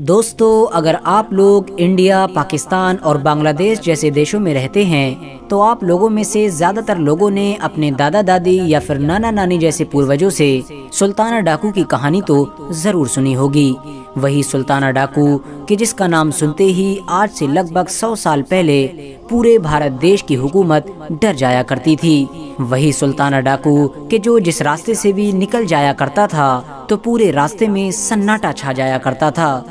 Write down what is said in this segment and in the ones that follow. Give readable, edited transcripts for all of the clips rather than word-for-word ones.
دوستو، اگر آپ لوگ انڈیا، پاکستان اور بنگلہ دیش جیسے دیشوں میں رہتے ہیں تو آپ لوگوں میں سے زیادہ تر لوگوں نے اپنے دادا دادی یا پھر نانا نانی جیسے پوروجوں سے سلطانہ ڈاکو کی کہانی تو ضرور سنی ہوگی۔ وہی سلطانہ ڈاکو کہ جس کا نام سنتے ہی آج سے لگ بھگ 100 سال پہلے پورے بھارت دیش کی حکومت ڈر جایا کرتی تھی۔ وہی سلطانہ ڈاکو کہ جو جس راستے سے بھی نکل جایا کرتا تھا تو پورے راستے میں سناٹا چھا جایا کرتا تھا۔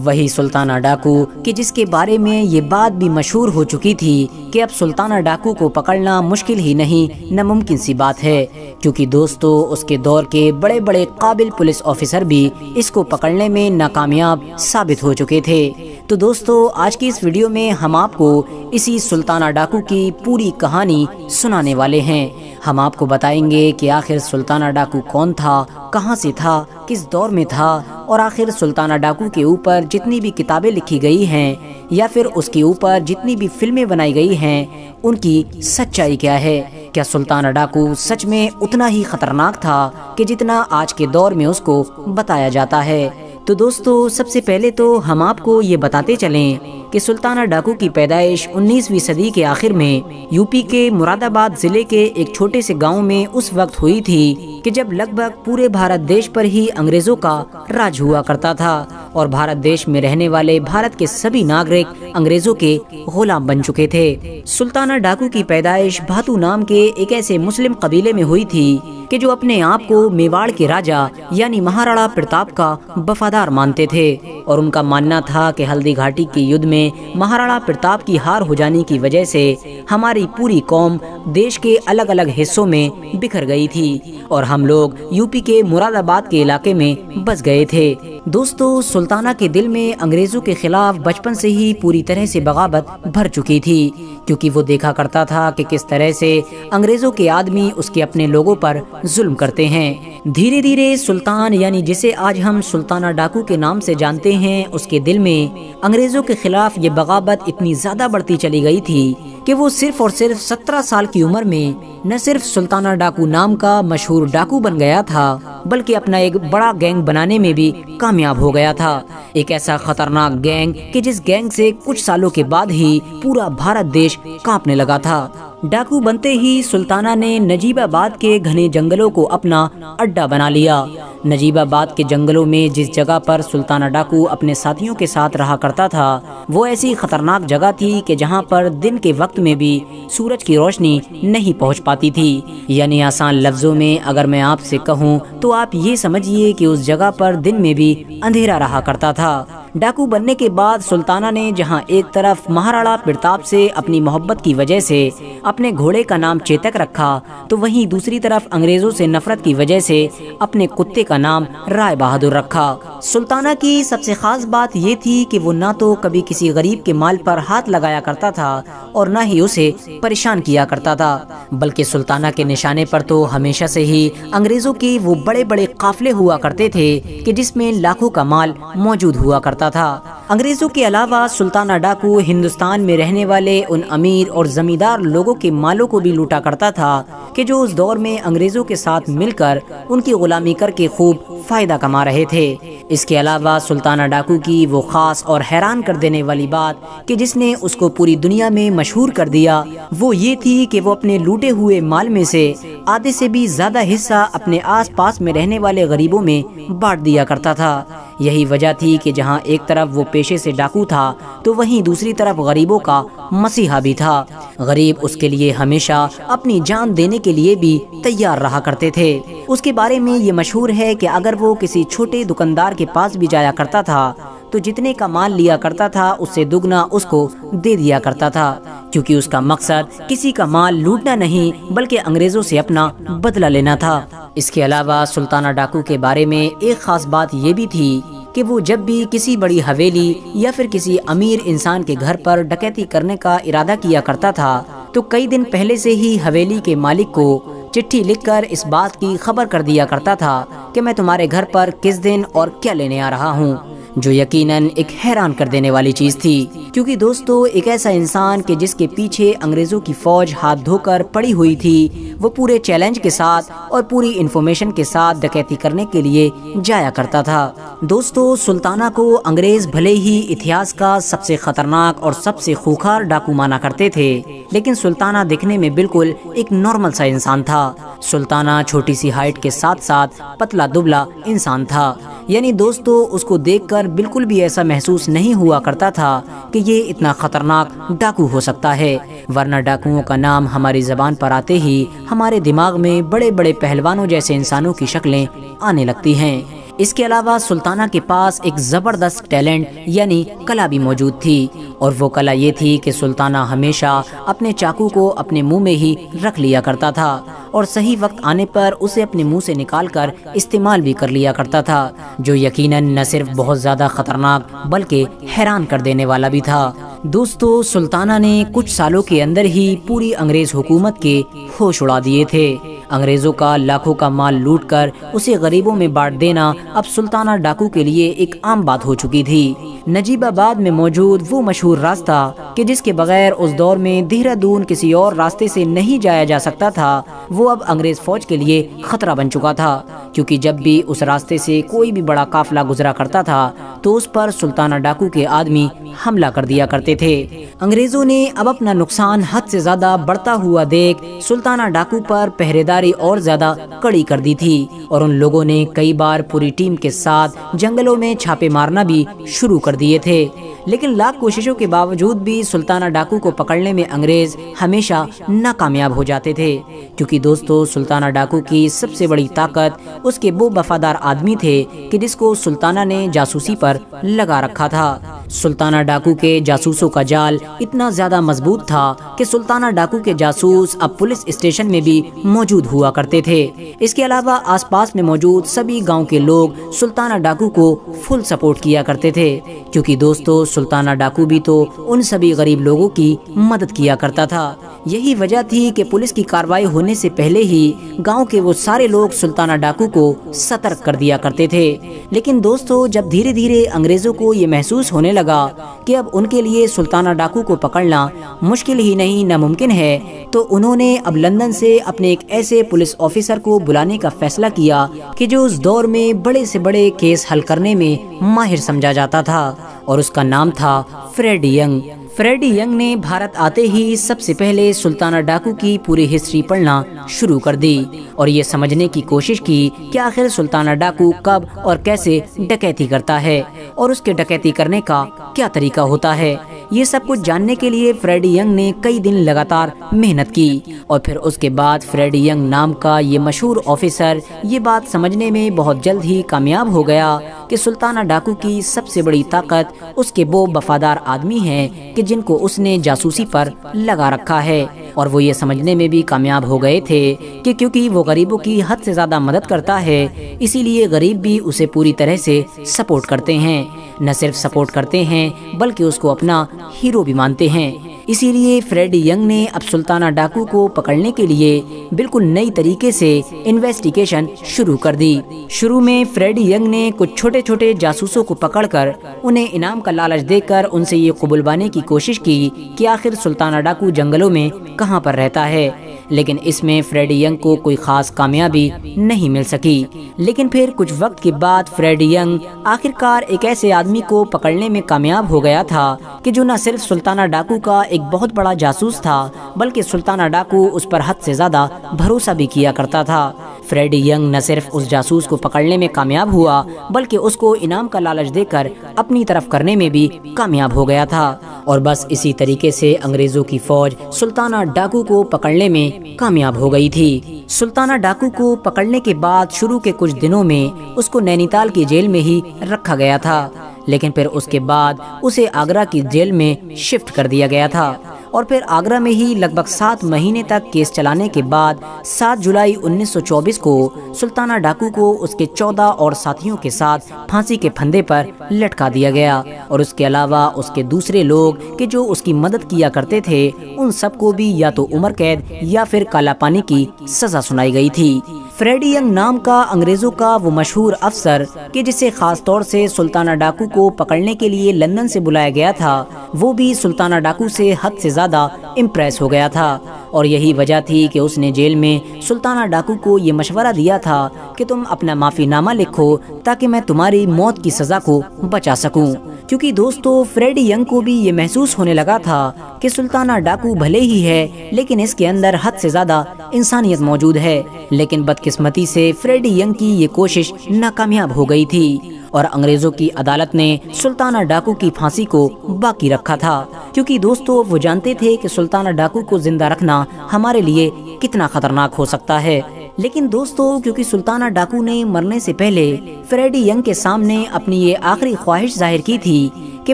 وہی سلطانہ ڈاکو کہ جس کے بارے میں یہ بات بھی مشہور ہو چکی تھی کہ اب سلطانہ ڈاکو کو پکڑنا مشکل ہی نہیں ناممکن سی بات ہے، کیونکہ دوستو اس کے دور کے بڑے بڑے قابل پولیس آفیسر بھی اس کو پکڑنے میں ناکامیاب ثابت ہو چکے تھے۔ تو دوستو آج کی اس ویڈیو میں ہم آپ کو اسی سلطانہ ڈاکو کی پوری کہانی سنانے والے ہیں۔ ہم آپ کو بتائیں گے کہ آخر سلطانہ ڈاکو کون تھا، کہاں سے تھا، کس دور میں تھا، اور آخر سلطانہ ڈاکو کے اوپر جتنی بھی کتابیں لکھی گئی ہیں یا پھر اس کے اوپر جتنی بھی فلمیں بنائی گئی ہیں ان کی سچائی کیا ہے۔ کیا سلطانہ ڈاکو سچ میں اتنا ہی خطرناک تھا کہ جتنا آج کے دور میں اس کو بتایا جاتا ہے؟ تو دوستو سب سے پہلے تو ہم آپ کو یہ بتاتے چلیں کہ سلطانہ ڈاکو کی پیدائش 19ویں صدی کے آخر میں یو پی کے مراد آباد ضلع کے ایک چھوٹے سے گاؤں میں اس وقت ہوئی تھی کہ جب لگ بھگ پورے بھارت دیش پر ہی انگریزوں کا راج ہوا کرتا تھا اور بھارت دیش میں رہنے والے بھارت کے سبھی ناگرک انگریزوں کے غلام بن چکے تھے۔ سلطانہ ڈاکو کی پیدائش بھاتو نام کے ایک ایسے مسلم قبیلے میں ہوئی تھی کہ جو اپنے آپ کو میواڑ کے راجا یعنی مہاراڑا پرتاپ کا وفادار مانتے تھے، اور ان کا ماننا تھا کہ ہلدی گھاٹی کے یدھ میں مہاراڑا پرتاپ کی ہار ہو جانے کی وجہ سے ہماری پوری قوم دیش کے الگ الگ حصوں میں بکھر گئی تھی اور ہم لوگ یو پی کے مراد آباد کے علاقے میں بس گئے تھے۔ دوستو سلطانہ کے دل میں انگریزوں کے خلاف بچپن سے ہی پوری طرح سے بغاوت بھر چکی تھی، کیونکہ وہ دیکھا کرتا تھا کہ کس طرح سے انگریزوں کے آدمی اس کے اپنے لوگوں پر ظلم کرتے ہیں۔ دھیرے دھیرے سلطان یعنی جسے آج ہم سلطانہ ڈاکو کے نام سے جانتے ہیں اس کے دل میں انگریزوں کے خلاف یہ بغاوت اتنی زیادہ بڑھتی چلی گئی تھی کہ وہ صرف اور صرف 17 سال کی عمر میں نہ صرف سلطانہ ڈاکو نام کا مشہور ڈاکو بن گیا تھا بلکہ اپنا ایک بڑا گینگ بنانے میں بھی کامیاب ہو گیا تھا۔ ایک ایسا خطرناک گینگ کہ جس گینگ سے کچھ سالوں کے بعد ہی پورا بھارت دیش کانپنے لگا تھا۔ ڈاکو بنتے ہی سلطانہ نے نجیب آباد کے گھنے جنگلوں کو اپنا اڈا بنا لیا۔ نجیب آباد کے جنگلوں میں جس جگہ پر سلطانہ ڈاکو اپنے ساتھیوں کے ساتھ رہا کرتا تھا وہ ایسی خطرناک جگہ تھی کہ جہاں پر دن کے وقت میں بھی سورج کی روشنی نہیں پہنچ پاتی تھی۔ یعنی آسان لفظوں میں اگر میں آپ سے کہوں تو آپ یہ سمجھیے کہ اس جگہ پر دن میں بھی اندھیرا رہا کرتا تھا۔ ڈاکو بننے کے بعد سلطانہ نے جہاں ایک طرف مہاراڑا پرتاپ سے اپنی محبت کی وجہ سے اپنے گھوڑے کا نام چیتک رکھا تو وہیں دوسری طرف انگریزوں سے نفرت کی وجہ سے اپنے کتے کا نام رائے بہادر رکھا۔ سلطانہ کی سب سے خاص بات یہ تھی کہ وہ نہ تو کبھی کسی غریب کے مال پر ہاتھ لگایا کرتا تھا اور نہ ہی اسے پریشان کیا کرتا تھا، بلکہ سلطانہ کے نشانے پر تو ہمیشہ سے ہی انگریزوں کے وہ بڑے بڑے قافلے ہوا کرتے تھے کہ جس میں لاکھوں کا مال موجود ہوا کرتا تھا۔ انگریزوں کے علاوہ سلطانہ ڈاکو ہندوستان میں رہنے والے ان امیر اور زمیندار لوگوں کے مالوں کو بھی لوٹا کرتا تھا کہ جو اس دور میں انگریزوں کے ساتھ مل کر ان کی غلامی کر کے خوب فائدہ کما رہے تھے۔ اس کے علاوہ سلطانہ ڈاکو کی وہ خاص اور حیران کر دینے والی بات کہ جس نے اس کو پوری دنیا میں مشہور کر دیا وہ یہ تھی کہ وہ اپنے لوٹے ہوئے مال میں سے آدھے سے بھی زیادہ حصہ اپنے آس پاس میں رہنے والے غریبوں میں بانٹ دیا کرتا تھا۔ یہی وجہ تھی کہ جہاں ایک طرف وہ پیشے سے ڈاکو تھا تو وہیں دوسری طرف غریبوں کا مسیحا بھی تھا۔ غریب اس کے لیے ہمیشہ اپنی جان دینے کے لیے بھی تیار رہا کرتے تھے۔ اس کے بارے میں یہ مشہور ہے کہ اگر وہ کسی چھوٹے دکاندار کے پاس بھی جایا کرتا تھا تو جتنے کا مال لیا کرتا تھا اس سے دگنا اس کو دے دیا کرتا تھا، کیونکہ اس کا مقصد کسی کا مال لوٹنا نہیں بلکہ انگریزوں سے اپنا بدلہ لینا تھا۔ اس کے علاوہ سلطانہ ڈاکو کے بارے میں ایک خاص بات یہ بھی تھی کہ وہ جب بھی کسی بڑی حویلی یا پھر کسی امیر انسان کے گھر پر ڈکیتی کرنے کا ارادہ کیا کرتا تھا تو کئی دن پہلے سے ہی حویلی کے مالک کو چٹھی لکھ کر اس بات کی خبر کر دیا کرتا تھا کہ میں تمہارے گھر پر کس دن اور کیا لینے آ رہا ہوں، جو یقیناً ایک حیران کر دینے والی چیز تھی، کیونکہ دوستو ایک ایسا انسان کہ جس کے پیچھے انگریزوں کی فوج ہاتھ دھو کر پڑی ہوئی تھی وہ پورے چیلنج کے ساتھ اور پوری انفارمیشن کے ساتھ ڈکیتی کرنے کے لیے جایا کرتا تھا۔ دوستو، سلطانہ کو انگریز بھلے ہی اتہاس کا سب سے خطرناک اور سب سے خوخار ڈاکو مانا کرتے تھے، لیکن سلطانہ دکھنے میں بالکل ایک نارمل سا انسان تھا۔ سلطانہ چھوٹی سی ہائٹ کے ساتھ ساتھ پتلا دبلا انسان تھا، یعنی دوستو اس کو دیکھ کر بالکل بھی ایسا محسوس نہیں ہوا کرتا تھا کہ یہ اتنا خطرناک ڈاکو ہو سکتا ہے، ورنہ ڈاکوؤں کا نام ہماری زبان پر آتے ہی ہمارے دماغ میں بڑے بڑے پہلوانوں جیسے انسانوں کی شکلیں آنے لگتی ہیں۔ اس کے علاوہ سلطانہ کے پاس ایک زبردست ٹیلنٹ یعنی کلا بھی موجود تھی، اور وہ کلا یہ تھی کہ سلطانہ ہمیشہ اپنے چاقو کو اپنے منہ میں ہی رکھ لیا کرتا تھا اور صحیح وقت آنے پر اسے اپنے منہ سے نکال کر استعمال بھی کر لیا کرتا تھا، جو یقیناً نہ صرف بہت زیادہ خطرناک بلکہ حیران کر دینے والا بھی تھا۔ دوستو، سلطانہ نے کچھ سالوں کے اندر ہی پوری انگریز حکومت کے ہوش اڑا دیے تھے۔ انگریزوں کا لاکھوں کا مال لوٹ کر اسے غریبوں میں بانٹ دینا اب سلطانہ ڈاکو کے لیے ایک عام بات ہو چکی تھی۔ نجیب آباد میں موجود وہ مشہور راستہ کہ جس کے بغیر اس دور میں دہرادون کسی اور راستے سے نہیں جایا جا سکتا تھا، وہ اب انگریز فوج کے لیے خطرہ بن چکا تھا، کیونکہ جب بھی اس راستے سے کوئی بھی بڑا قافلہ گزرا کرتا تھا تو اس پر سلطانہ ڈاکو کے آدمی حملہ کر دیا کرتے تھے۔ انگریزوں نے اب اپنا نقصان حد سے زیادہ بڑھتا ہوا دیکھ سلطانہ ڈاکو پر پہرے داری اور زیادہ کڑی کر دی تھی، اور ان لوگوں نے کئی بار پوری ٹیم کے ساتھ جنگلوں میں چھاپے مارنا بھی شروع کر دیے تھے، لیکن لاکھ کوششوں کے باوجود بھی سلطانہ ڈاکو کو پکڑنے میں انگریز ہمیشہ ناکامیاب ہو جاتے تھے، کیونکہ دوستو سلطانہ ڈاکو کی سب سے بڑی طاقت اس کے وہ وفادار آدمی تھے کہ جس کو سلطانہ نے جاسوسی پر لگا رکھا تھا۔ سلطانہ ڈاکو کے جاسوسوں کا جال اتنا زیادہ مضبوط تھا کہ سلطانہ ڈاکو کے جاسوس اب پولیس اسٹیشن میں بھی موجود ہوا کرتے تھے۔ اس کے علاوہ آس پاس میں موجود سبھی گاؤں کے لوگ سلطانہ ڈاکو کو فل سپورٹ کیا کرتے تھے، کیونکہ دوستو سلطانہ ڈاکو بھی تو ان سبھی غریب لوگوں کی مدد کیا کرتا تھا۔ یہی وجہ تھی کہ پولیس کی کارروائی ہونے سے پہلے ہی گاؤں کے وہ سارے لوگ سلطانہ ڈاکو کو سترک کر دیا کرتے تھے۔ لیکن دوستو جب دھیرے دھیرے انگریزوں کو یہ محسوس ہونے لگا کہ اب ان کے لیے سلطانہ ڈاکو کو پکڑنا مشکل ہی نہیں ناممکن ہے، تو انہوں نے اب لندن سے اپنے ایک ایسے پولیس آفیسر کو بلانے کا فیصلہ کیا کہ جو اس دور میں بڑے سے بڑے کیس حل کرنے میں ماہر سمجھا جاتا تھا، اور اس کا نام تھا فریڈی ینگ۔ فریڈی ینگ نے بھارت آتے ہی سب سے پہلے سلطانہ ڈاکو کی پوری ہسٹری پڑھنا شروع کر دی اور یہ سمجھنے کی کوشش کی کہ آخر سلطانہ ڈاکو کب اور کیسے ڈکیتی کرتا ہے اور اس کے ڈکیتی کرنے کا کیا طریقہ ہوتا ہے۔ یہ سب کچھ جاننے کے لیے فریڈی ینگ نے کئی دن لگاتار محنت کی، اور پھر اس کے بعد فریڈی ینگ نام کا یہ مشہور آفیسر یہ بات سمجھنے میں بہت جلد ہی کامیاب ہو گیا کہ سلطانہ ڈاکو کی سب سے بڑی طاقت اس کے وہ وفادار آدمی ہیں کہ جن کو اس نے جاسوسی پر لگا رکھا ہے، اور وہ یہ سمجھنے میں بھی کامیاب ہو گئے تھے کہ کیونکہ وہ غریبوں کی حد سے زیادہ مدد کرتا ہے، اسی لیے غریب بھی اسے پوری طرح سے سپورٹ کرتے ہیں، نہ صرف سپورٹ کرتے ہیں بلکہ اس کو اپنا ہیرو بھی مانتے ہیں۔ اسی لیے فریڈی ینگ نے اب سلطانہ ڈاکو کو پکڑنے کے لیے بالکل نئی طریقے سے انویسٹیگیشن شروع کر دی۔ شروع میں فریڈی ینگ نے کچھ چھوٹے چھوٹے جاسوسوں کو پکڑ کر انہیں انعام کا لالچ دے کر ان سے یہ قبولوانے کی کوشش کی کہ آخر سلطانہ ڈاکو جنگلوں میں کہاں پر رہتا ہے، لیکن اس میں فریڈی ینگ کو کوئی خاص کامیابی نہیں مل سکی۔ لیکن پھر کچھ وقت کے بعد فریڈی ینگ آخرکار ایک ایسے آدمی کو پکڑنے میں کامیاب ہو گیا تھا کہ جو نہ صرف سلطانہ ڈاکو کا ایک بہت بڑا جاسوس تھا بلکہ سلطانہ ڈاکو اس پر حد سے زیادہ بھروسہ بھی کیا کرتا تھا۔ فریڈی ینگ نہ صرف اس جاسوس کو پکڑنے میں کامیاب ہوا بلکہ اس کو انعام کا لالچ دے کر اپنی طرف کرنے میں بھی کامیاب ہو گیا تھا، اور بس اسی طریقے سے انگریزوں کی فوج سلطانہ ڈاکو کو پکڑنے میں کامیاب ہو گئی تھی۔ سلطانہ ڈاکو کو پکڑنے کے بعد شروع کے کچھ دنوں میں اس کو نینی تال کی جیل میں ہی رکھا گیا تھا، لیکن پھر اس کے بعد اسے آگرہ کی جیل میں شفٹ کر دیا گیا تھا، اور پھر آگرہ میں ہی لگ بھگ 7 مہینے تک کیس چلانے کے بعد 7 جولائی 1924 کو سلطانہ ڈاکو کو اس کے 14 اور ساتھیوں کے ساتھ پھانسی کے پھندے پر لٹکا دیا گیا، اور اس کے علاوہ اس کے دوسرے لوگ کہ جو اس کی مدد کیا کرتے تھے ان سب کو بھی یا تو عمر قید یا پھر کالا پانی کی سزا سنائی گئی تھی۔ فریڈی ینگ نام کا انگریزوں کا وہ مشہور افسر کہ جسے خاص طور سے سلطانہ ڈاکو کو پکڑنے کے لیے لندن سے بلایا گیا تھا، وہ بھی سلطانہ ڈاکو سے حد سے زیادہ امپریس ہو گیا تھا، اور یہی وجہ تھی کہ اس نے جیل میں سلطانہ ڈاکو کو یہ مشورہ دیا تھا کہ تم اپنا معافی نامہ لکھو تاکہ میں تمہاری موت کی سزا کو بچا سکوں، کیونکہ دوستو فریڈی ینگ کو بھی یہ محسوس ہونے لگا تھا کہ سلطانہ ڈاکو بھلے ہی ہے لیکن اس کے اندر حد سے زیادہ انسانیت موجود ہے، لیکن بدقسمتی سے فریڈی ینگ کی یہ کوشش ناکامیاب ہو گئی تھی اور انگریزوں کی عدالت نے سلطانہ ڈاکو کی پھانسی کو باقی رکھا تھا، کیونکہ دوستو وہ جانتے تھے کہ سلطانہ ڈاکو کو زندہ رکھنا ہمارے لیے کتنا خطرناک ہو سکتا ہے۔ لیکن دوستو کیونکہ سلطانہ ڈاکو نے مرنے سے پہلے فریڈی ینگ کے سامنے اپنی یہ آخری خواہش ظاہر کی تھی کہ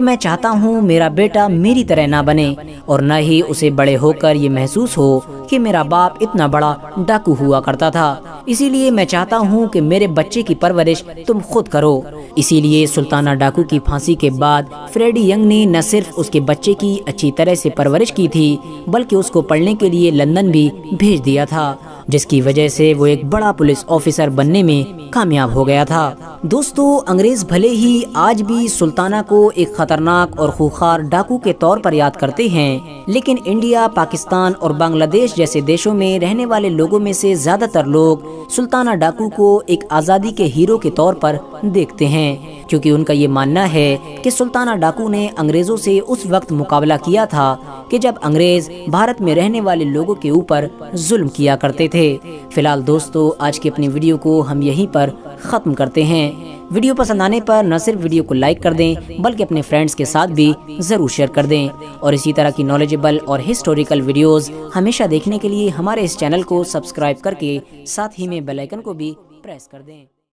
میں چاہتا ہوں میرا بیٹا میری طرح نہ بنے اور نہ ہی اسے بڑے ہو کر یہ محسوس ہو کہ میرا باپ اتنا بڑا ڈاکو ہوا کرتا تھا، اسی لیے میں چاہتا ہوں کہ میرے بچے کی پرورش تم خود کرو۔ اسی لیے سلطانہ ڈاکو کی پھانسی کے بعد فریڈی ینگ نے نہ صرف اس کے بچے کی اچھی طرح سے پرورش کی تھی بلکہ اس کو پڑھنے کے لیے لندن بھی بھیج دیا تھا، جس کی وجہ سے وہ ایک بڑا پولیس آفیسر بننے میں کامیاب ہو گیا تھا۔ دوستو انگریز بھلے ہی آج بھی سلطانہ کو ایک خطرناک اور خوخار ڈاکو کے طور پر یاد کرتے ہیں، لیکن انڈیا، پاکستان اور بنگلہ دیش جیسے دیشوں میں رہنے والے لوگوں میں سے زیادہ تر لوگ سلطانہ ڈاکو کو ایک آزادی کے ہیرو کے طور پر دیکھتے ہیں، کیونکہ ان کا یہ ماننا ہے کہ سلطانہ ڈاکو نے انگریزوں سے اس وقت مقابلہ کیا تھا کہ جب انگریز بھارت میں رہنے والے لوگوں کے اوپر ظلم کیا کرتے تھے۔ فی الحال دوستو آج کی اپنی ویڈیو کو ہم یہیں پر ختم کرتے ہیں۔ ویڈیو پسند آنے پر نہ صرف ویڈیو کو لائک کر دیں بلکہ اپنے فرینڈز کے ساتھ بھی ضرور شیئر کر دیں، اور اسی طرح کی نالجبل اور ہسٹوریکل ویڈیوز ہمیشہ دیکھنے کے لیے ہمارے اس چینل کو سبسکرائب کر کے ساتھ ہی میں بیل آئیکن کو بھی پریس کر دیں۔